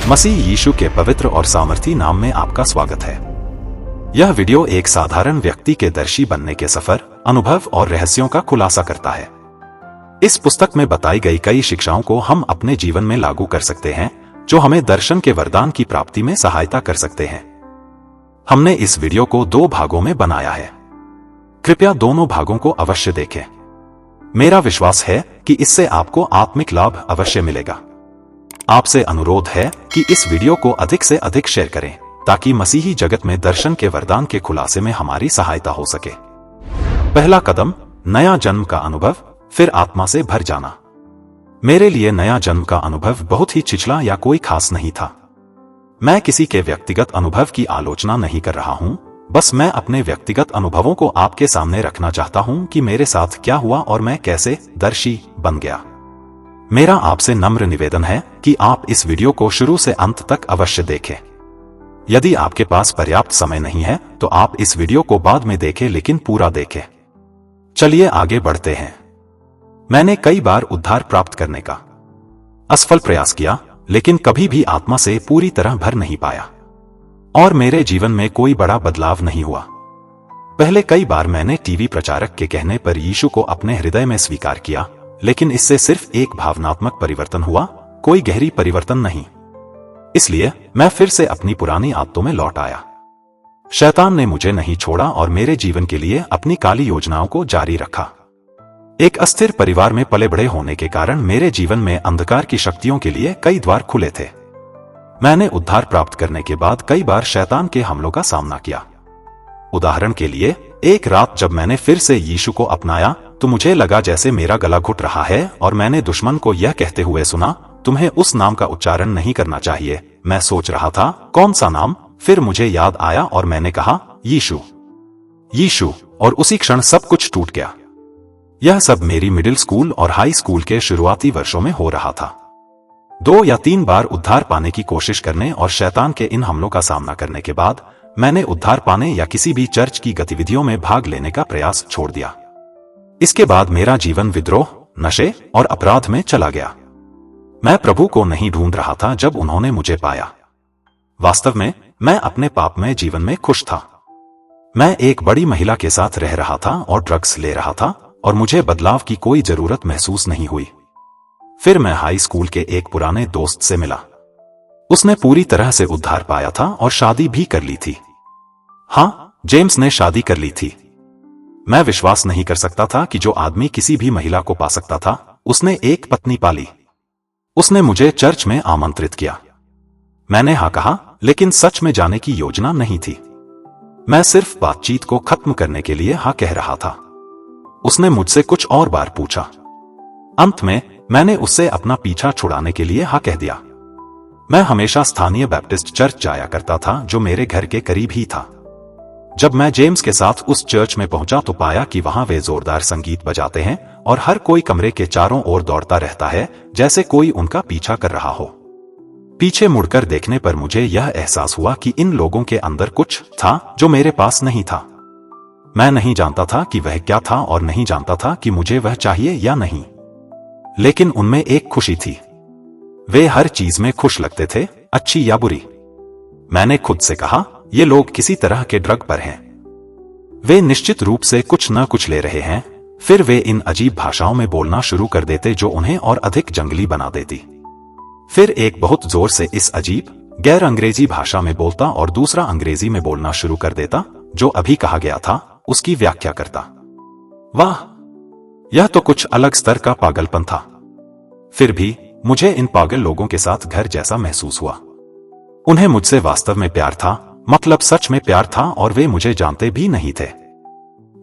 मसीह यीशु के पवित्र और सामर्थी नाम में आपका स्वागत है। यह वीडियो एक साधारण व्यक्ति के दर्शी बनने के सफर, अनुभव और रहस्यों का खुलासा करता है। इस पुस्तक में बताई गई कई शिक्षाओं को हम अपने जीवन में लागू कर सकते हैं, जो हमें दर्शन के वरदान की प्राप्ति में सहायता कर सकते हैं। हमने इस वीडियो को 2 भागों में बनाया है। कृपया दोनों भागों को अवश्य देखें। मेरा विश्वास है कि इससे आपको आत्मिक लाभ अवश्य मिलेगा। आपसे अनुरोध है कि इस वीडियो को अधिक से अधिक शेयर करें, ताकि मसीही जगत में दर्शन के वरदान के खुलासे में हमारी सहायता हो सके। पहला कदम, नया जन्म का अनुभव, फिर आत्मा से भर जाना। मेरे लिए नया जन्म का अनुभव बहुत ही छिछला या कोई खास नहीं था। मैं किसी के व्यक्तिगत अनुभव की आलोचना नहीं कर रहा हूं, बस मैं अपने व्यक्तिगत अनुभवों को आपके सामने रखना चाहता हूं कि मेरे साथ क्या हुआ और मैं कैसे दर्शी बन गया। मेरा आपसे नम्र निवेदन है कि आप इस वीडियो को शुरू से अंत तक अवश्य देखें। यदि आपके पास पर्याप्त समय नहीं है तो आप इस वीडियो को बाद में देखें, लेकिन पूरा देखें। चलिए आगे बढ़ते हैं। मैंने कई बार उद्धार प्राप्त करने का असफल प्रयास किया, लेकिन कभी भी आत्मा से पूरी तरह भर नहीं पाया और मेरे जीवन में कोई बड़ा बदलाव नहीं हुआ। पहले कई बार मैंने टीवी प्रचारक के कहने पर यीशु को अपने हृदय में स्वीकार किया, लेकिन इससे सिर्फ एक भावनात्मक परिवर्तन हुआ, कोई गहरी परिवर्तन नहीं। इसलिए मैं फिर से अपनी पुरानी आदतों में लौट आया। शैतान ने मुझे नहीं छोड़ा और मेरे जीवन के लिए अपनी काली योजनाओं को जारी रखा। एक अस्थिर परिवार में पले बड़े होने के कारण मेरे जीवन में अंधकार की शक्तियों के लिए कई द्वार खुले थे। मैंने उद्धार प्राप्त करने के बाद कई बार शैतान के हमलों का सामना किया। उदाहरण के लिए, एक रात जब मैंने फिर से यीशु को अपनाया तो मुझे लगा जैसे मेरा गला घुट रहा है और मैंने दुश्मन को यह कहते हुए सुना, तुम्हें उस नाम का उच्चारण नहीं करना चाहिए। मैं सोच रहा था, कौन सा नाम? फिर मुझे याद आया और मैंने कहा, यीशु, यीशु, और उसी क्षण सब कुछ टूट गया। यह सब मेरी मिडिल स्कूल और हाई स्कूल के शुरुआती वर्षों में हो रहा था। 2 या 3 बार उद्धार पाने की कोशिश करने और शैतान के इन हमलों का सामना करने के बाद मैंने उद्धार पाने या किसी भी चर्च की गतिविधियों में भाग लेने का प्रयास छोड़ दिया। इसके बाद मेरा जीवन विद्रोह, नशे और अपराध में चला गया। मैं प्रभु को नहीं ढूंढ रहा था जब उन्होंने मुझे पाया। वास्तव में मैं अपने पापमय जीवन में खुश था। मैं एक बड़ी महिला के साथ रह रहा था और ड्रग्स ले रहा था और मुझे बदलाव की कोई जरूरत महसूस नहीं हुई। फिर मैं हाई स्कूल के एक पुराने दोस्त से मिला। उसने पूरी तरह से उद्धार पाया था और शादी भी कर ली थी। हाँ, जेम्स ने शादी कर ली थी। मैं विश्वास नहीं कर सकता था कि जो आदमी किसी भी महिला को पा सकता था, उसने एक पत्नी पाली। उसने मुझे चर्च में आमंत्रित किया। मैंने हाँ कहा, लेकिन सच में जाने की योजना नहीं थी। मैं सिर्फ बातचीत को खत्म करने के लिए हाँ कह रहा था। उसने मुझसे कुछ और बार पूछा। अंत में मैंने उससे अपना पीछा छुड़ाने के लिए हाँ कह दिया। मैं हमेशा स्थानीय बैप्टिस्ट चर्च जाया करता था, जो मेरे घर के करीब ही था। जब मैं जेम्स के साथ उस चर्च में पहुंचा तो पाया कि वहां वे जोरदार संगीत बजाते हैं और हर कोई कमरे के चारों ओर दौड़ता रहता है, जैसे कोई उनका पीछा कर रहा हो। पीछे मुड़कर देखने पर मुझे यह एहसास हुआ कि इन लोगों के अंदर कुछ था जो मेरे पास नहीं था। मैं नहीं जानता था कि वह क्या था और नहीं जानता था कि मुझे वह चाहिए या नहीं, लेकिन उनमें एक खुशी थी। वे हर चीज में खुश लगते थे, अच्छी या बुरी। मैंने खुद से कहा, ये लोग किसी तरह के ड्रग पर हैं। वे निश्चित रूप से कुछ न कुछ ले रहे हैं। फिर वे इन अजीब भाषाओं में बोलना शुरू कर देते जो उन्हें और अधिक जंगली बना देती। फिर एक बहुत जोर से इस अजीब गैर अंग्रेजी भाषा में बोलता और दूसरा अंग्रेजी में बोलना शुरू कर देता, जो अभी कहा गया था उसकी व्याख्या करता। वाह, यह तो कुछ अलग स्तर का पागलपन था। फिर भी मुझे इन पागल लोगों के साथ घर जैसा महसूस हुआ। उन्हें मुझसे वास्तव में प्यार था, मतलब सच में प्यार था, और वे मुझे जानते भी नहीं थे।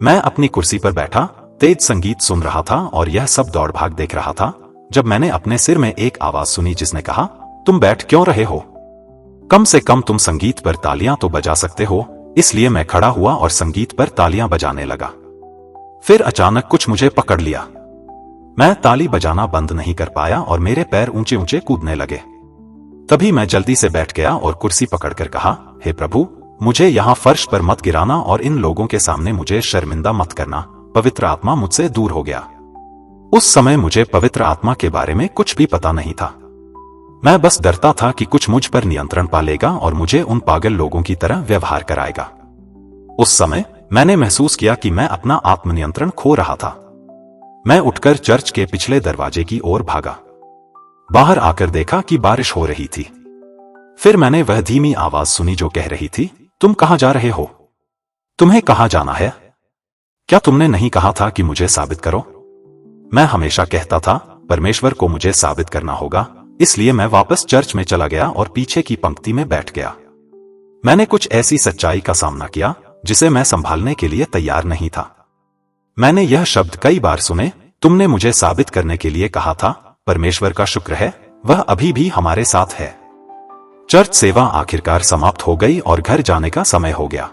मैं अपनी कुर्सी पर बैठा तेज संगीत सुन रहा था और यह सब दौड़ भाग देख रहा था, जब मैंने अपने सिर में एक आवाज सुनी जिसने कहा, तुम बैठ क्यों रहे हो? कम से कम तुम संगीत पर तालियां तो बजा सकते हो। इसलिए मैं खड़ा हुआ और संगीत पर तालियां बजाने लगा। फिर अचानक कुछ मुझे पकड़ लिया। मैं ताली बजाना बंद नहीं कर पाया और मेरे पैर ऊंचे ऊंचे कूदने लगे। तभी मैं जल्दी से बैठ गया और कुर्सी पकड़कर कहा, हे प्रभु, मुझे यहाँ फर्श पर मत गिराना और इन लोगों के सामने मुझे शर्मिंदा मत करना। पवित्र आत्मा मुझसे दूर हो गया। उस समय मुझे पवित्र आत्मा के बारे में कुछ भी पता नहीं था। मैं बस डरता था कि कुछ मुझ पर नियंत्रण पा लेगा और मुझे उन पागल लोगों की तरह व्यवहार कराएगा। उस समय मैंने महसूस किया कि मैं अपना आत्मनियंत्रण खो रहा था। मैं उठकर चर्च के पिछले दरवाजे की ओर भागा। बाहर आकर देखा कि बारिश हो रही थी। फिर मैंने वह धीमी आवाज सुनी जो कह रही थी, तुम कहां जा रहे हो? तुम्हें कहां जाना है? क्या तुमने नहीं कहा था कि मुझे साबित करो? मैं हमेशा कहता था, परमेश्वर को मुझे साबित करना होगा, इसलिए मैं वापस चर्च में चला गया और पीछे की पंक्ति में बैठ गया। मैंने कुछ ऐसी सच्चाई का सामना किया जिसे मैं संभालने के लिए तैयार नहीं था। मैंने यह शब्द कई बार सुने, तुमने मुझे साबित करने के लिए कहा था। परमेश्वर का शुक्र है, वह अभी भी हमारे साथ है। चर्च सेवा आखिरकार समाप्त हो गई और घर जाने का समय हो गया।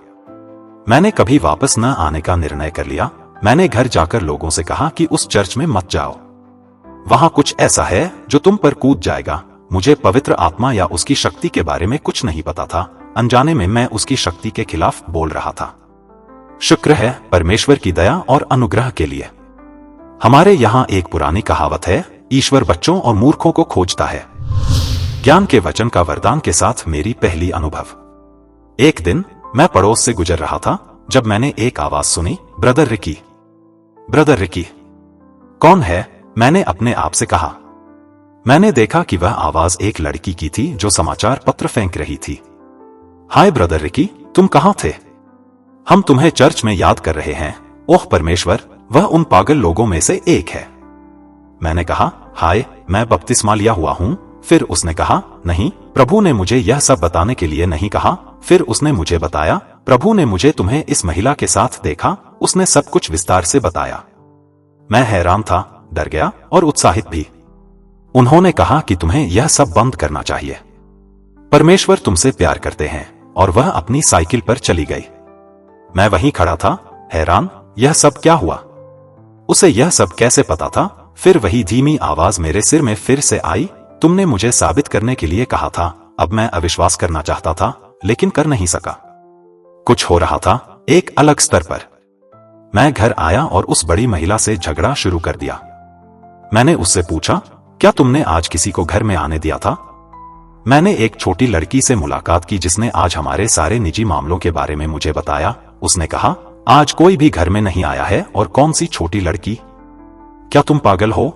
मैंने कभी वापस न आने का निर्णय कर लिया। मैंने घर जाकर लोगों से कहा कि उस चर्च में मत जाओ, वहां कुछ ऐसा है जो तुम पर कूद जाएगा। मुझे पवित्र आत्मा या उसकी शक्ति के बारे में कुछ नहीं पता था। अनजाने में मैं उसकी शक्ति के खिलाफ बोल रहा था। शुक्र है परमेश्वर की दया और अनुग्रह के लिए। हमारे यहां एक पुरानी कहावत है, ईश्वर बच्चों और मूर्खों को खोजता है। ज्ञान के वचन का वरदान के साथ मेरी पहली अनुभव। एक दिन मैं पड़ोस से गुजर रहा था जब मैंने एक आवाज सुनी, ब्रदर रिकी। ब्रदर रिकी कौन है? मैंने अपने आप से कहा। मैंने देखा कि वह आवाज एक लड़की की थी जो समाचार पत्र फेंक रही थी। हाय ब्रदर रिकी, तुम कहां थे? हम तुम्हें चर्च में याद कर रहे हैं। ओह परमेश्वर, वह उन पागल लोगों में से एक है। मैंने कहा, हाय, मैं बपतिस्मा लिया हुआ हूं। फिर उसने कहा, नहीं, प्रभु ने मुझे यह सब बताने के लिए नहीं कहा। फिर उसने मुझे बताया, प्रभु ने मुझे तुम्हें इस महिला के साथ देखा। उसने सब कुछ विस्तार से बताया। मैं हैरान था, डर गया और उत्साहित भी। उन्होंने कहा कि तुम्हें यह सब बंद करना चाहिए। परमेश्वर तुमसे प्यार करते हैं। और वह अपनी साइकिल पर चली गई। मैं वहीं खड़ा था, हैरान, यह सब क्या हुआ? उसे यह सब कैसे पता था? फिर वही धीमी आवाज मेरे सिर में फिर से आई, तुमने मुझे साबित करने के लिए कहा था। अब मैं अविश्वास करना चाहता था, लेकिन कर नहीं सका। कुछ हो रहा था, एक अलग स्तर पर। मैं घर आया और उस बड़ी महिला से झगड़ा शुरू कर दिया। मैंने उससे पूछा, क्या तुमने आज किसी को घर में आने दिया था? मैंने एक छोटी लड़की से मुलाकात की जिसने आज हमारे सारे निजी मामलों के बारे में मुझे बताया। उसने कहा, आज कोई भी घर में नहीं आया है। और कौन सी छोटी लड़की? क्या तुम पागल हो?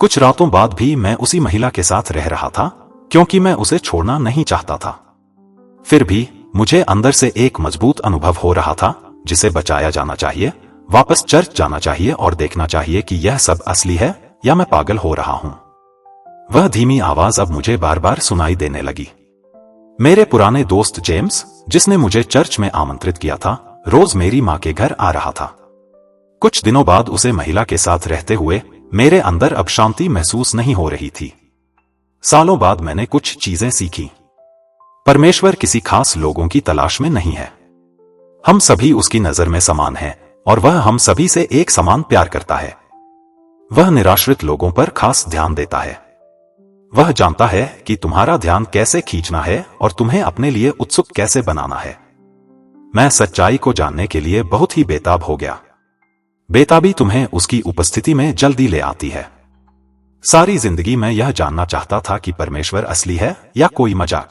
कुछ रातों बाद भी मैं उसी महिला के साथ रह रहा था, क्योंकि मैं उसे छोड़ना नहीं चाहता था। फिर भी मुझे अंदर से एक मजबूत अनुभव हो रहा था, जिसे बचाया जाना चाहिए, वापस चर्च जाना चाहिए और देखना चाहिए कि यह सब असली है या मैं पागल हो रहा हूं। वह धीमी आवाज अब मुझे बार बार सुनाई देने लगी। मेरे पुराने दोस्त जेम्स, जिसने मुझे चर्च में आमंत्रित किया था, रोज मेरी मां के घर आ रहा था। कुछ दिनों बाद उसे महिला के साथ रहते हुए मेरे अंदर अब शांति महसूस नहीं हो रही थी। सालों बाद मैंने कुछ चीजें सीखी। परमेश्वर किसी खास लोगों की तलाश में नहीं है। हम सभी उसकी नजर में समान हैं और वह हम सभी से एक समान प्यार करता है। वह निराश्रित लोगों पर खास ध्यान देता है। वह जानता है कि तुम्हारा ध्यान कैसे खींचना है और तुम्हें अपने लिए उत्सुक कैसे बनाना है। मैं सच्चाई को जानने के लिए बहुत ही बेताब हो गया। बेताबी तुम्हें उसकी उपस्थिति में जल्दी ले आती है। सारी जिंदगी मैं यह जानना चाहता था कि परमेश्वर असली है या कोई मजाक।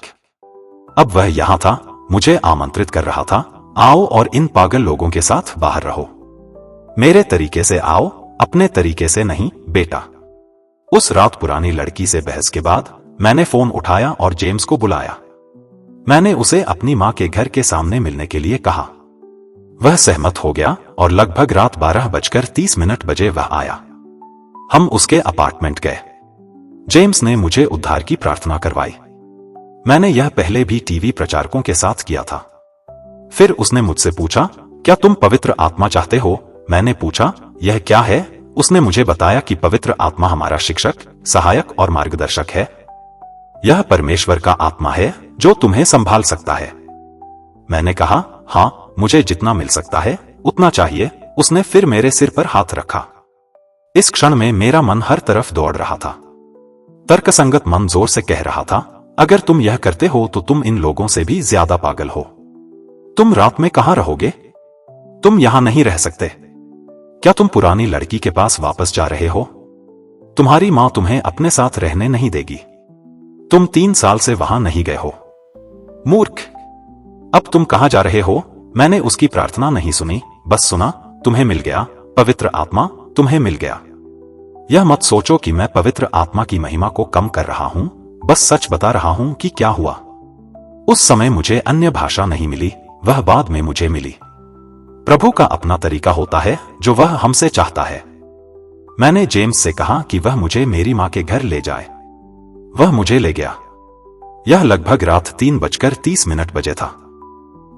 अब वह यहां था, मुझे आमंत्रित कर रहा था, आओ और इन पागल लोगों के साथ बाहर रहो। मेरे तरीके से आओ, अपने तरीके से नहीं, बेटा। उस रात पुरानी लड़की से बहस के बाद मैंने फोन उठाया और जेम्स को बुलाया। मैंने उसे अपनी मां के घर के सामने मिलने के लिए कहा। वह सहमत हो गया और लगभग रात 12:30 बजे वह आया। हम उसके अपार्टमेंट गए। जेम्स ने मुझे उद्धार की प्रार्थना करवाई। मैंने यह पहले भी टीवी प्रचारकों के साथ किया था। फिर उसने मुझसे पूछा, क्या तुम पवित्र आत्मा चाहते हो? मैंने पूछा, यह क्या है? उसने मुझे बताया कि पवित्र आत्मा हमारा शिक्षक, सहायक और मार्गदर्शक है। यह परमेश्वर का आत्मा है जो तुम्हें संभाल सकता है। मैंने कहा, हां, मुझे जितना मिल सकता है उतना चाहिए। उसने फिर मेरे सिर पर हाथ रखा। इस क्षण में मेरा मन हर तरफ दौड़ रहा था। तर्कसंगत मन जोर से कह रहा था, अगर तुम यह करते हो तो तुम इन लोगों से भी ज्यादा पागल हो। तुम रात में कहां रहोगे? तुम यहां नहीं रह सकते। क्या तुम पुरानी लड़की के पास वापस जा रहे हो? तुम्हारी मां तुम्हें अपने साथ रहने नहीं देगी। तुम 3 साल से वहां नहीं गए हो। मूर्ख, अब तुम कहां जा रहे हो? मैंने उसकी प्रार्थना नहीं सुनी, बस सुना, तुम्हें मिल गया, पवित्र आत्मा तुम्हें मिल गया। यह मत सोचो कि मैं पवित्र आत्मा की महिमा को कम कर रहा हूं, बस सच बता रहा हूं कि क्या हुआ। उस समय मुझे अन्य भाषा नहीं मिली, वह बाद में मुझे मिली। प्रभु का अपना तरीका होता है जो वह हमसे चाहता है। मैंने जेम्स से कहा कि वह मुझे मेरी मां के घर ले जाए। वह मुझे ले गया। यह लगभग रात 3:30 बजे था।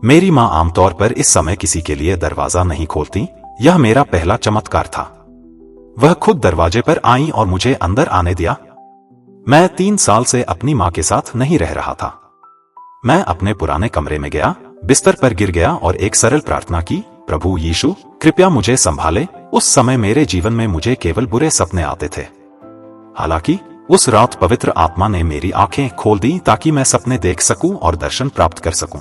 मेरी मां आमतौर पर इस समय किसी के लिए दरवाजा नहीं खोलती। यह मेरा पहला चमत्कार था। वह खुद दरवाजे पर आई और मुझे अंदर आने दिया। मैं 3 साल से अपनी मां के साथ नहीं रह रहा था। मैं अपने पुराने कमरे में गया, बिस्तर पर गिर गया और एक सरल प्रार्थना की, प्रभु यीशु, कृपया मुझे संभाले। उस समय मेरे जीवन में मुझे केवल बुरे सपने आते थे। हालांकि उस रात पवित्र आत्मा ने मेरी आंखें खोल दी ताकि मैं सपने देख सकूं और दर्शन प्राप्त कर सकूं।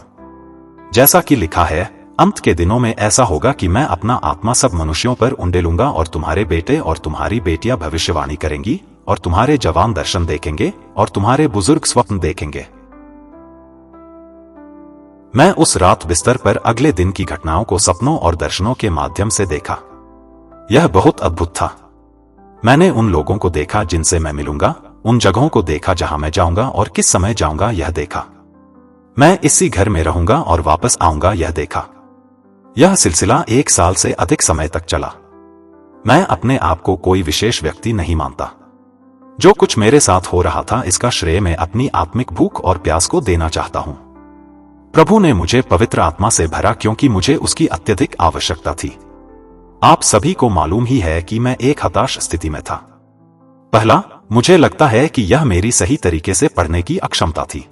जैसा कि लिखा है, अंत के दिनों में ऐसा होगा कि मैं अपना आत्मा सब मनुष्यों पर उंडेलूंगा और तुम्हारे बेटे और तुम्हारी बेटियां भविष्यवाणी करेंगी और तुम्हारे जवान दर्शन देखेंगे और तुम्हारे बुजुर्ग स्वप्न देखेंगे। मैं उस रात बिस्तर पर अगले दिन की घटनाओं को सपनों और दर्शनों के माध्यम से देखा। यह बहुत अद्भुत था। मैंने उन लोगों को देखा जिनसे मैं मिलूंगा, उन जगहों को देखा जहां मैं जाऊंगा और किस समय जाऊंगा यह देखा। मैं इसी घर में रहूंगा और वापस आऊंगा यह देखा। यह सिलसिला 1 साल से अधिक समय तक चला। मैं अपने आप को कोई विशेष व्यक्ति नहीं मानता। जो कुछ मेरे साथ हो रहा था इसका श्रेय मैं अपनी आत्मिक भूख और प्यास को देना चाहता हूं। प्रभु ने मुझे पवित्र आत्मा से भरा क्योंकि मुझे उसकी अत्यधिक आवश्यकता थी। आप सभी को मालूम ही है कि मैं एक हताश स्थिति में था। पहला, मुझे लगता है कि यह मेरी सही तरीके से पढ़ने की अक्षमता थी।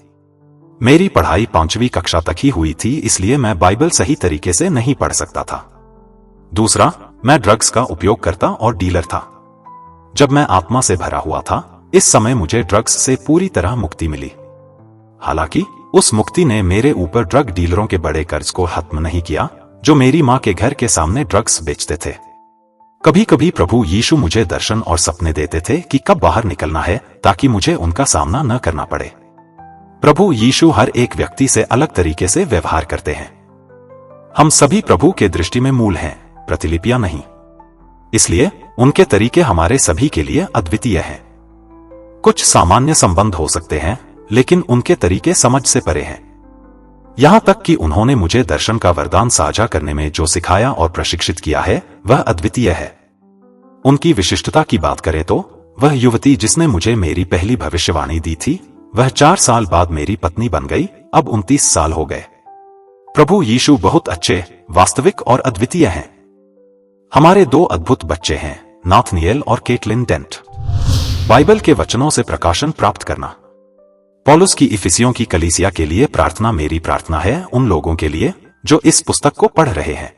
मेरी पढ़ाई 5वीं कक्षा तक ही हुई थी, इसलिए मैं बाइबल सही तरीके से नहीं पढ़ सकता था। दूसरा, मैं ड्रग्स का उपयोग करता और डीलर था। जब मैं आत्मा से भरा हुआ था, इस समय मुझे ड्रग्स से पूरी तरह मुक्ति मिली। हालांकि उस मुक्ति ने मेरे ऊपर ड्रग डीलरों के बड़े कर्ज को खत्म नहीं किया, जो मेरी मां के घर के सामने ड्रग्स बेचते थे। कभी कभी प्रभु यीशु मुझे दर्शन और सपने देते थे कि कब बाहर निकलना है ताकि मुझे उनका सामना न करना पड़े। प्रभु यीशु हर एक व्यक्ति से अलग तरीके से व्यवहार करते हैं। हम सभी प्रभु के दृष्टि में मूल हैं, प्रतिलिपियां नहीं। इसलिए उनके तरीके हमारे सभी के लिए अद्वितीय हैं। कुछ सामान्य संबंध हो सकते हैं, लेकिन उनके तरीके समझ से परे हैं। यहां तक कि उन्होंने मुझे दर्शन का वरदान साझा करने में जो सिखाया और प्रशिक्षित किया है वह अद्वितीय है। उनकी विशिष्टता की बात करें तो वह युवती जिसने मुझे मेरी पहली भविष्यवाणी दी थी, वह 4 साल बाद मेरी पत्नी बन गई। अब 29 साल हो गए। प्रभु यीशु बहुत अच्छे, वास्तविक और अद्वितीय हैं। हमारे 2 अद्भुत बच्चे हैं, नाथनिएल और केटलिन डेंट। बाइबल के वचनों से प्रकाशन प्राप्त करना। पौलुस की इफिसियों की कलीसिया के लिए प्रार्थना मेरी प्रार्थना है उन लोगों के लिए जो इस पुस्तक को पढ़ रहे हैं।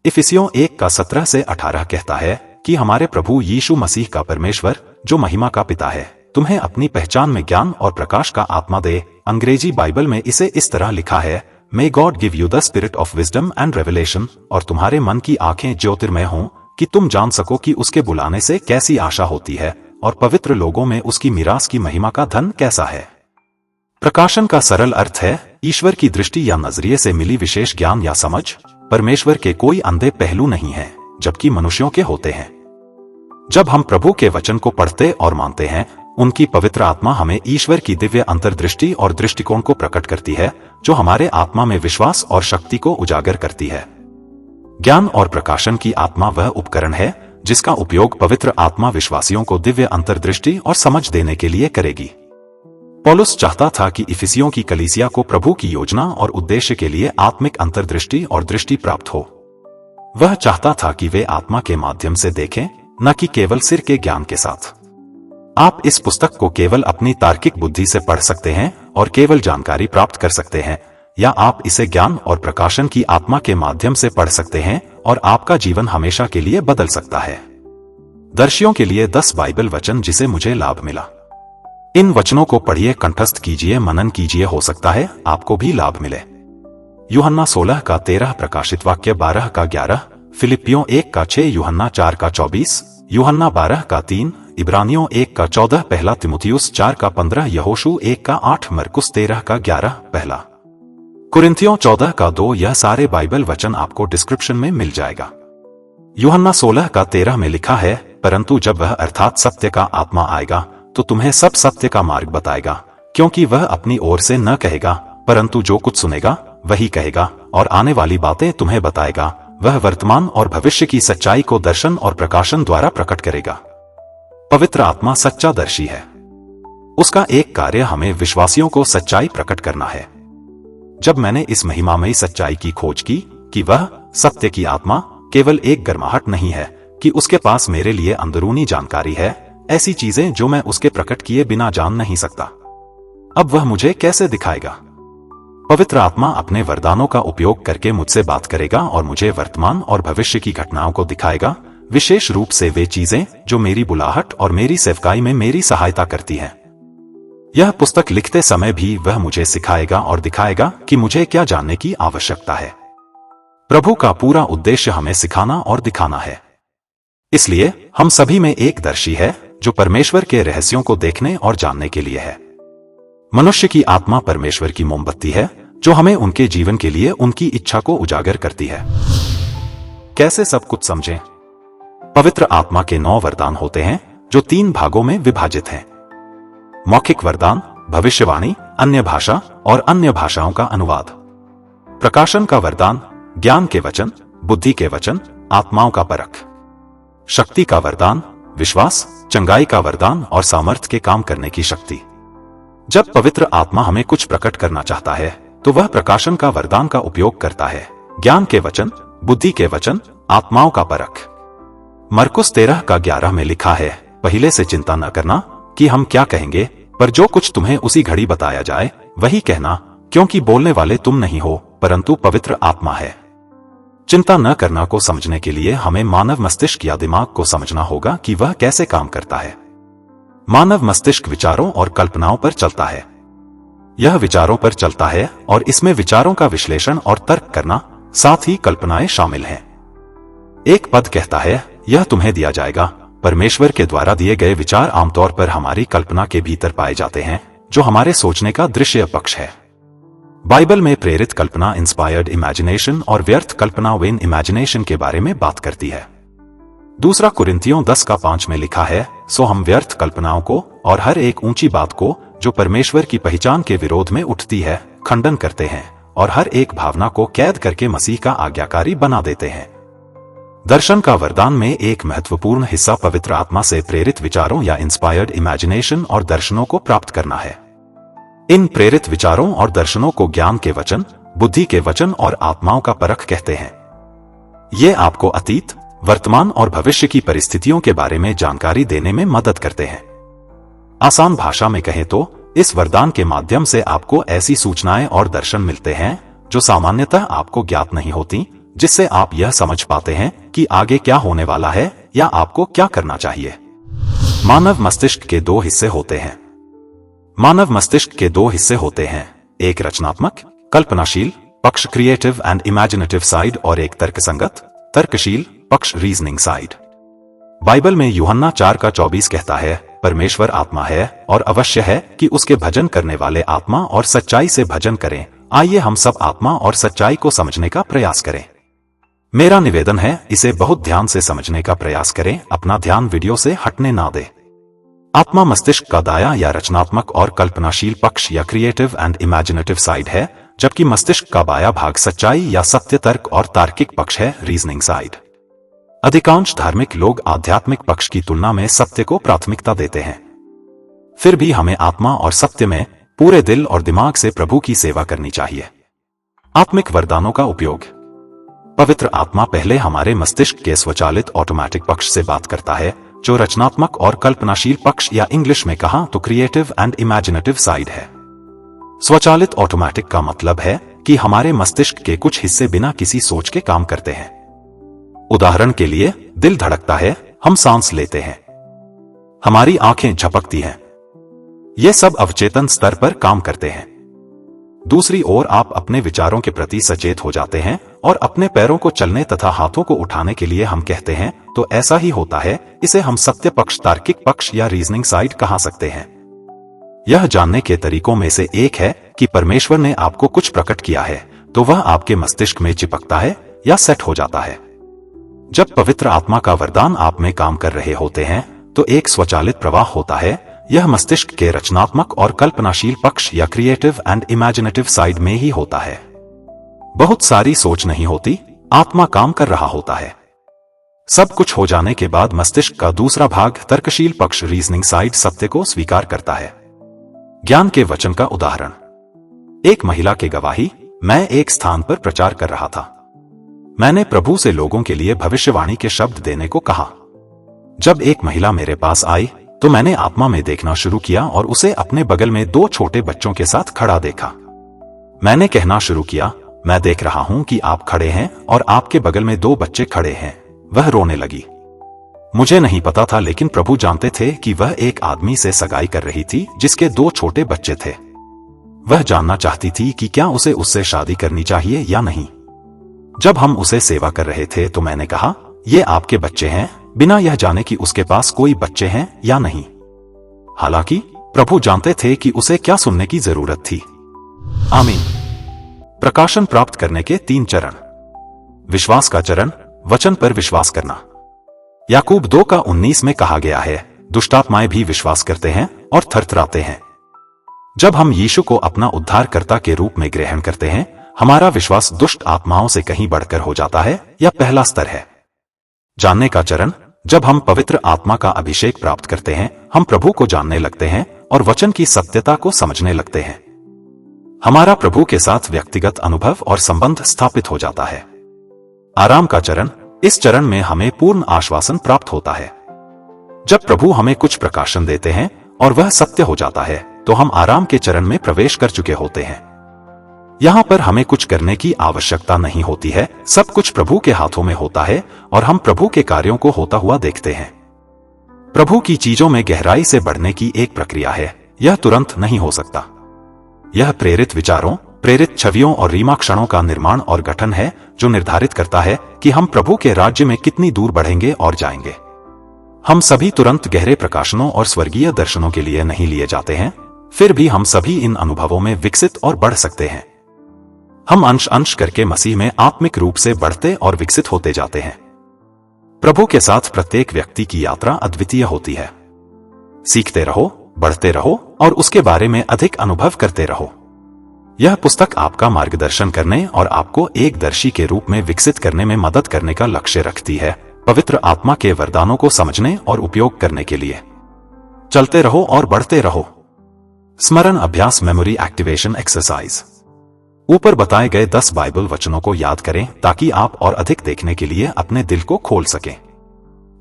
इफिसियों 1:17 से 18 कहता है कि हमारे प्रभु यीशु मसीह का परमेश्वर, जो महिमा का पिता है, तुम्हें अपनी पहचान में ज्ञान और प्रकाश का आत्मा दे। अंग्रेजी बाइबल में इसे इस तरह लिखा है, may God give you the spirit of wisdom and revelation, और तुम्हारे मन की आंखें ज्योतिर्मय हों कि तुम जान सको कि उसके बुलाने से कैसी आशा होती है और पवित्र लोगों में उसकी मीरास की महिमा का धन कैसा है। प्रकाशन का सरल अर्थ है ईश्वर की दृष्टि या नजरिए से मिली विशेष ज्ञान या समझ। परमेश्वर के कोई अंधे पहलू नहीं है, जबकि मनुष्यों के होते हैं। जब हम प्रभु के वचन को पढ़ते और मानते हैं, उनकी पवित्र आत्मा हमें ईश्वर की दिव्य अंतर्दृष्टि और दृष्टिकोण को प्रकट करती है, जो हमारे आत्मा में विश्वास और शक्ति को उजागर करती है। ज्ञान और प्रकाशन की आत्मा वह उपकरण है जिसका उपयोग पवित्र आत्मा विश्वासियों को दिव्य अंतर्दृष्टि और समझ देने के लिए करेगी। पौलुस चाहता था कि इफिसियों की कलीसिया को प्रभु की योजना और उद्देश्य के लिए आत्मिक अंतर्दृष्टि और दृष्टि प्राप्त हो। वह चाहता था कि वे आत्मा के माध्यम से देखें, न कि केवल सिर के ज्ञान के साथ। आप इस पुस्तक को केवल अपनी तार्किक बुद्धि से पढ़ सकते हैं और केवल जानकारी प्राप्त कर सकते हैं, या आप इसे ज्ञान और प्रकाशन की आत्मा के माध्यम से पढ़ सकते हैं और आपका जीवन हमेशा के लिए बदल सकता है। दर्शियों के लिए 10 बाइबल वचन जिसे मुझे लाभ मिला। इन वचनों को पढ़िए, कंठस्थ कीजिए, मनन कीजिए, हो सकता है आपको भी लाभ मिले। यूहन्ना 16:13, प्रकाशित वाक्य 12:11, फिलिपियों 1:6, यूहन्ना 4:24, यूहन्ना 12:3, इब्रानियों 1:14, पहला तिमुथियुस 4:15, यहोशू 1:8, मरकुस 13:11, पहला कुरिन्थियों 14:2। यह सारे बाइबल वचन आपको डिस्क्रिप्शन में मिल जाएगा। यूहन्ना 16:13 में लिखा है, परंतु जब वह अर्थात सत्य का आत्मा आएगा तो तुम्हें सब सत्य का मार्ग बताएगा, क्योंकि वह अपनी ओर से न कहेगा, परंतु जो कुछ सुनेगा वही कहेगा, और आने वाली बातें तुम्हें बताएगा। वह वर्तमान और भविष्य की सच्चाई को दर्शन और प्रकाशन द्वारा प्रकट करेगा। पवित्र आत्मा सच्चा दर्शी है। उसका एक कार्य हमें विश्वासियों को सच्चाई प्रकट करना है। जब मैंने इस महिमामयी सच्चाई की खोज की कि वह सत्य की आत्मा केवल एक गर्माहट नहीं है कि उसके पास मेरे लिए अंदरूनी जानकारी है, ऐसी चीजें जो मैं उसके प्रकट किए बिना जान नहीं सकता, अब वह मुझे कैसे दिखाएगा? पवित्र आत्मा अपने वरदानों का उपयोग करके मुझसे बात करेगा और मुझे वर्तमान और भविष्य की घटनाओं को दिखाएगा, विशेष रूप से वे चीजें जो मेरी बुलाहट और मेरी सेवकाई में मेरी सहायता करती हैं। यह पुस्तक लिखते समय भी वह मुझे सिखाएगा और दिखाएगा कि मुझे क्या जानने की आवश्यकता है। प्रभु का पूरा उद्देश्य हमें सिखाना और दिखाना है। इसलिए हम सभी में एक दर्शी है जो परमेश्वर के रहस्यों को देखने और जानने के लिए है। मनुष्य की आत्मा परमेश्वर की मोमबत्ती है जो हमें उनके जीवन के लिए उनकी इच्छा को उजागर करती है। कैसे सब कुछ समझें? पवित्र आत्मा के 9 वरदान होते हैं जो 3 भागों में विभाजित हैं। मौखिक वरदान, भविष्यवाणी, अन्य भाषा और अन्य भाषाओं का अनुवाद। प्रकाशन का वरदान, ज्ञान के वचन, बुद्धि के वचन, आत्माओं का परख। शक्ति का वरदान, विश्वास, चंगाई का वरदान और सामर्थ्य के काम करने की शक्ति। जब पवित्र आत्मा हमें कुछ प्रकट करना चाहता है तो वह प्रकाशन का वरदान का उपयोग करता है, ज्ञान के वचन, बुद्धि के वचन, आत्माओं का परख। मरकुस 13:11 में लिखा है, पहले से चिंता न करना कि हम क्या कहेंगे, पर जो कुछ तुम्हें उसी घड़ी बताया जाए वही कहना, क्योंकि बोलने वाले तुम नहीं हो परंतु पवित्र आत्मा है। चिंता न करना को समझने के लिए हमें मानव मस्तिष्क या दिमाग को समझना होगा कि वह कैसे काम करता है। मानव मस्तिष्क विचारों और कल्पनाओं पर चलता है। यह विचारों पर चलता है और इसमें विचारों का विश्लेषण और तर्क करना, साथ ही कल्पनाएं शामिल हैं। एक पद कहता है, यह तुम्हें दिया जाएगा। परमेश्वर के द्वारा दिए गए विचार आमतौर पर हमारी कल्पना के भीतर पाए जाते हैं, जो हमारे सोचने का दृश्य पक्ष है। बाइबल में प्रेरित कल्पना इंस्पायर्ड इमेजिनेशन और व्यर्थ कल्पना वेन इमेजिनेशन के बारे में बात करती है। दूसरा कुरिन्थियों 10:5 में लिखा है, सो हम व्यर्थ कल्पनाओं को और हर एक ऊंची बात को जो परमेश्वर की पहचान के विरोध में उठती है खंडन करते हैं और हर एक भावना को कैद करके मसीह का आज्ञाकारी बना देते हैं। दर्शन का वरदान में एक महत्वपूर्ण हिस्सा पवित्र आत्मा से प्रेरित विचारों या इंस्पायर्ड इमेजिनेशन और दर्शनों को प्राप्त करना है। इन प्रेरित विचारों और दर्शनों को ज्ञान के वचन, बुद्धि के वचन और आत्माओं का परख कहते हैं। ये आपको अतीत, वर्तमान और भविष्य की परिस्थितियों के बारे में जानकारी देने में मदद करते हैं। आसान भाषा में कहें तो इस वरदान के माध्यम से आपको ऐसी सूचनाएं और दर्शन मिलते हैं जो सामान्यतः आपको ज्ञात नहीं होती, जिससे आप यह समझ पाते हैं कि आगे क्या होने वाला है या आपको क्या करना चाहिए। मानव मस्तिष्क के 2 हिस्से होते हैं। मानव मस्तिष्क के 2 हिस्से होते हैं, एक रचनात्मक, कल्पनाशील पक्ष क्रिएटिव एंड इमेजिनेटिव साइड और एक तर्कसंगत, तर्कशील पक्ष रीजनिंग साइड। बाइबल में यूहन्ना 4:24 कहता है, परमेश्वर आत्मा है और अवश्य है कि उसके भजन करने वाले आत्मा और सच्चाई से भजन करें। आइए हम सब आत्मा और सच्चाई को समझने का प्रयास करें। मेरा निवेदन है, इसे बहुत ध्यान से समझने का प्रयास करें, अपना ध्यान वीडियो से हटने ना दें। आत्मा मस्तिष्क का दायां या रचनात्मक और कल्पनाशील पक्ष या क्रिएटिव एंड इमेजिनेटिव साइड है, जबकि मस्तिष्क का बायां भाग सच्चाई या सत्य तर्क और तार्किक पक्ष है, रीजनिंग साइड। अधिकांश धार्मिक लोग आध्यात्मिक पक्ष की तुलना में सत्य को प्राथमिकता देते हैं। फिर भी हमें आत्मा और सत्य में पूरे दिल और दिमाग से प्रभु की सेवा करनी चाहिए। आत्मिक वरदानों का उपयोग। पवित्र आत्मा पहले हमारे मस्तिष्क के स्वचालित ऑटोमेटिक पक्ष से बात करता है, जो रचनात्मक और कल्पनाशील पक्ष या इंग्लिश में कहा तो क्रिएटिव एंड इमेजिनेटिव साइड है। स्वचालित ऑटोमेटिक का मतलब है कि हमारे मस्तिष्क के कुछ हिस्से बिना किसी सोच के काम करते हैं। उदाहरण के लिए, दिल धड़कता है, हम सांस लेते हैं, हमारी आंखें झपकती हैं। ये सब अवचेतन स्तर पर काम करते हैं। दूसरी ओर आप अपने विचारों के प्रति सचेत हो जाते हैं और अपने पैरों को चलने तथा हाथों को उठाने के लिए हम कहते हैं तो ऐसा ही होता है। इसे हम सत्य पक्ष, तार्किक पक्ष या रीजनिंग साइड कहा सकते हैं। यह जानने के तरीकों में से एक है कि परमेश्वर ने आपको कुछ प्रकट किया है तो वह आपके मस्तिष्क में चिपकता है या सेट हो जाता है। जब पवित्र आत्मा का वरदान आप में काम कर रहे होते हैं तो एक स्वचालित प्रवाह होता है। यह मस्तिष्क के रचनात्मक और कल्पनाशील पक्ष या क्रिएटिव एंड इमेजिनेटिव साइड में ही होता है। बहुत सारी सोच नहीं होती, आत्मा काम कर रहा होता है। सब कुछ हो जाने के बाद मस्तिष्क का दूसरा भाग, तर्कशील पक्ष, रीजनिंग साइड, सत्य को स्वीकार करता है। ज्ञान के वचन का उदाहरण। एक महिला की गवाही। मैं एक स्थान पर प्रचार कर रहा था। मैंने प्रभु से लोगों के लिए भविष्यवाणी के शब्द देने को कहा। जब एक महिला मेरे पास आई तो मैंने आत्मा में देखना शुरू किया और उसे अपने बगल में 2 छोटे बच्चों के साथ खड़ा देखा। मैंने कहना शुरू किया, मैं देख रहा हूं कि आप खड़े हैं और आपके बगल में 2 बच्चे खड़े हैं। वह रोने लगी। मुझे नहीं पता था, लेकिन प्रभु जानते थे कि वह एक आदमी से सगाई कर रही थी जिसके 2 छोटे बच्चे थे। वह जानना चाहती थी कि क्या उसे उससे शादी करनी चाहिए या नहीं। जब हम उसे सेवा कर रहे थे तो मैंने कहा, ये आपके बच्चे हैं, बिना यह जाने कि उसके पास कोई बच्चे हैं या नहीं। हालांकि प्रभु जानते थे कि उसे क्या सुनने की जरूरत थी। आमीन। प्रकाशन प्राप्त करने के 3 चरण। विश्वास का चरण, वचन पर विश्वास करना। याकूब 2:19 में कहा गया है, दुष्टात्माएं भी विश्वास करते हैं और थरथराते हैं। जब हम यीशु को अपना उद्धारकर्ता के रूप में ग्रहण करते हैं, हमारा विश्वास दुष्ट आत्माओं से कहीं बढ़कर हो जाता है या पहला स्तर है। जानने का चरण। जब हम पवित्र आत्मा का अभिषेक प्राप्त करते हैं, हम प्रभु को जानने लगते हैं और वचन की सत्यता को समझने लगते हैं। हमारा प्रभु के साथ व्यक्तिगत अनुभव और संबंध स्थापित हो जाता है। आराम का चरण। इस चरण में हमें पूर्ण आश्वासन प्राप्त होता है। जब प्रभु हमें कुछ प्रकाशन देते हैं और वह सत्य हो जाता है तो हम आराम के चरण में प्रवेश कर चुके होते हैं। यहां पर हमें कुछ करने की आवश्यकता नहीं होती है, सब कुछ प्रभु के हाथों में होता है और हम प्रभु के कार्यों को होता हुआ देखते हैं। प्रभु की चीजों में गहराई से बढ़ने की एक प्रक्रिया है। यह तुरंत नहीं हो सकता। यह प्रेरित विचारों, प्रेरित छवियों और रीमा क्षणों का निर्माण और गठन है जो निर्धारित करता है कि हम प्रभु के राज्य में कितनी दूर बढ़ेंगे और जाएंगे। हम सभी तुरंत गहरे प्रकाशनों और स्वर्गीय दर्शनों के लिए नहीं लिए जाते हैं, फिर भी हम सभी इन अनुभवों में विकसित और बढ़ सकते हैं। हम अंश अंश करके मसीह में आत्मिक रूप से बढ़ते और विकसित होते जाते हैं। प्रभु के साथ प्रत्येक व्यक्ति की यात्रा अद्वितीय होती है। सीखते रहो, बढ़ते रहो और उसके बारे में अधिक अनुभव करते रहो। यह पुस्तक आपका मार्गदर्शन करने और आपको एक दर्शी के रूप में विकसित करने में मदद करने का लक्ष्य रखती है, पवित्र आत्मा के वरदानों को समझने और उपयोग करने के लिए। चलते रहो और बढ़ते रहो। स्मरण अभ्यास, मेमोरी एक्टिवेशन एक्सरसाइज। ऊपर बताए गए 10 बाइबल वचनों को याद करें ताकि आप और अधिक देखने के लिए अपने दिल को खोल सकें।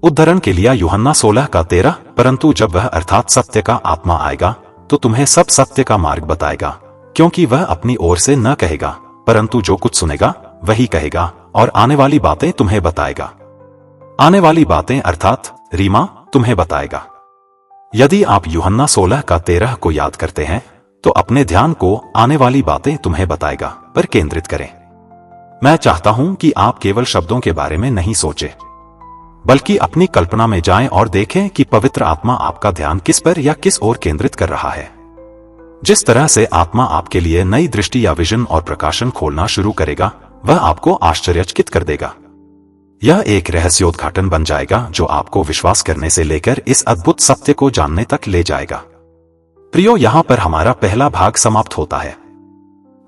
उद्धरण के लिए यूहन्ना 16:13, परंतु जब वह अर्थात सत्य का आत्मा आएगा तो तुम्हें सब सत्य का मार्ग बताएगा, क्योंकि वह अपनी ओर से न कहेगा, परंतु जो कुछ सुनेगा वही कहेगा और आने वाली बातें तुम्हें बताएगा। आने वाली बातें अर्थात रीमा तुम्हें बताएगा। यदि आप यूहन्ना 16:13 को याद करते हैं तो अपने ध्यान को आने वाली बातें तुम्हें बताएगा पर केंद्रित करें। मैं चाहता हूं कि आप केवल शब्दों के बारे में नहीं सोचें, बल्कि अपनी कल्पना में जाएं और देखें कि पवित्र आत्मा आपका ध्यान किस पर या किस ओर केंद्रित कर रहा है। जिस तरह से आत्मा आपके लिए नई दृष्टि या विजन और प्रकाशन खोलना शुरू करेगा, वह आपको आश्चर्यचकित कर देगा। यह एक रहस्योद्घाटन बन जाएगा जो आपको विश्वास करने से लेकर इस अद्भुत सत्य को जानने तक ले जाएगा। प्रियो, यहां पर हमारा पहला भाग समाप्त होता है।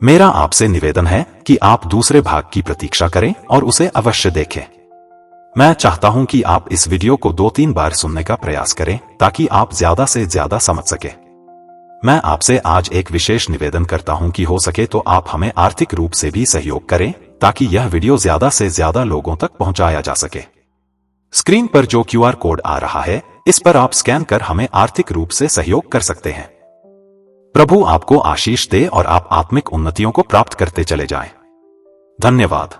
मेरा आपसे निवेदन है कि आप दूसरे भाग की प्रतीक्षा करें और उसे अवश्य देखें। मैं चाहता हूं कि आप इस वीडियो को 2-3 बार सुनने का प्रयास करें ताकि आप ज्यादा से ज्यादा समझ सकें। मैं आपसे आज एक विशेष निवेदन करता हूं कि हो सके तो आप हमें आर्थिक रूप से भी सहयोग करें ताकि यह वीडियो ज्यादा से ज्यादा लोगों तक पहुंचाया जा सके। स्क्रीन पर जो QR कोड आ रहा है, इस पर आप स्कैन कर हमें आर्थिक रूप से सहयोग कर सकते हैं। प्रभु आपको आशीष दे और आप आत्मिक उन्नतियों को प्राप्त करते चले जाएं। धन्यवाद।